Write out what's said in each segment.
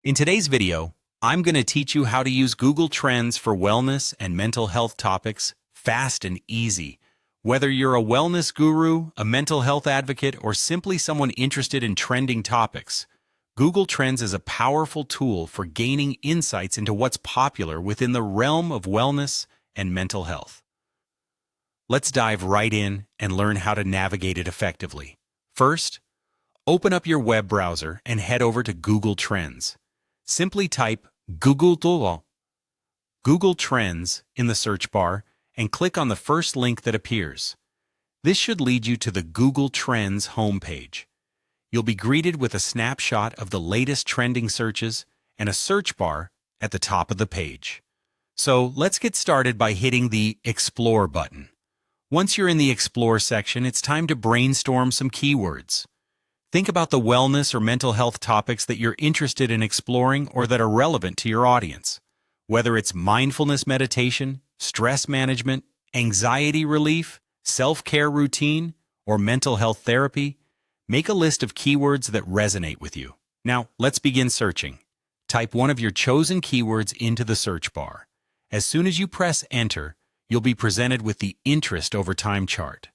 In today's video, I'm going to teach you how to use Google Trends for wellness and mental health topics fast and easy. Whether you're a wellness guru, a mental health advocate, or simply someone interested in trending topics, Google Trends is a powerful tool for gaining insights into what's popular within the realm of wellness and mental health. Let's dive right in and learn how to navigate it effectively. First, open up your web browser and head over to Google Trends. Simply type Google Trends in the search bar and click on the first link that appears. This should lead you to the Google Trends homepage. You'll be greeted with a snapshot of the latest trending searches and a search bar at the top of the page. So let's get started by hitting the Explore button. Once you're in the Explore section, it's time to brainstorm some keywords. Think about the wellness or mental health topics that you're interested in exploring or that are relevant to your audience. Whether it's mindfulness meditation, stress management, anxiety relief, self-care routine, or mental health therapy, make a list of keywords that resonate with you. Now, let's begin searching. Type one of your chosen keywords into the search bar. As soon as you press Enter, you'll be presented with the Interest Over Time chart.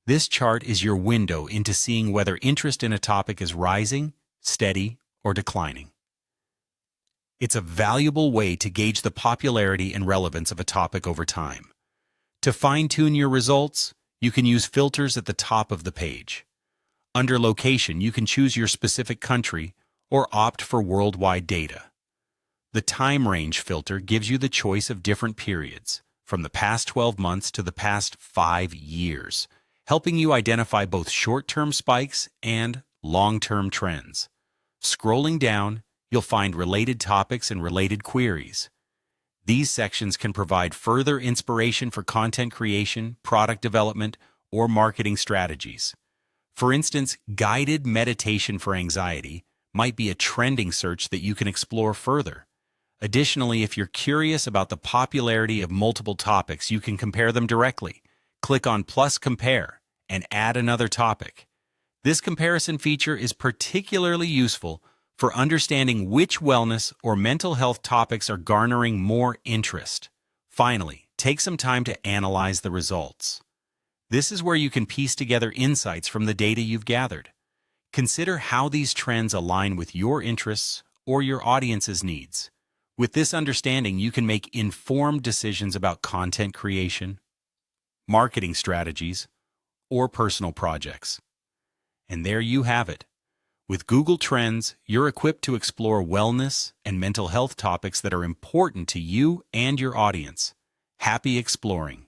This chart is your window into seeing whether interest in a topic is rising, steady, or declining. It's a valuable way to gauge the popularity and relevance of a topic over time. To fine-tune your results, you can use filters at the top of the page. Under Location, you can choose your specific country or opt for worldwide data. The Time Range filter gives you the choice of different periods, from the past 12 months to the past 5 years. Helping you identify both short-term spikes and long-term trends. Scrolling down, you'll find related topics and related queries. These sections can provide further inspiration for content creation, product development, or marketing strategies. For instance, guided meditation for anxiety might be a trending search that you can explore further. Additionally, if you're curious about the popularity of multiple topics, you can compare them directly. Click on Plus Compare and add another topic. This comparison feature is particularly useful for understanding which wellness or mental health topics are garnering more interest. Finally, take some time to analyze the results. This is where you can piece together insights from the data you've gathered. Consider how these trends align with your interests or your audience's needs. With this understanding, you can make informed decisions about content creation, marketing strategies, or personal projects. And there you have it. With Google Trends, you're equipped to explore wellness and mental health topics that are important to you and your audience. Happy exploring!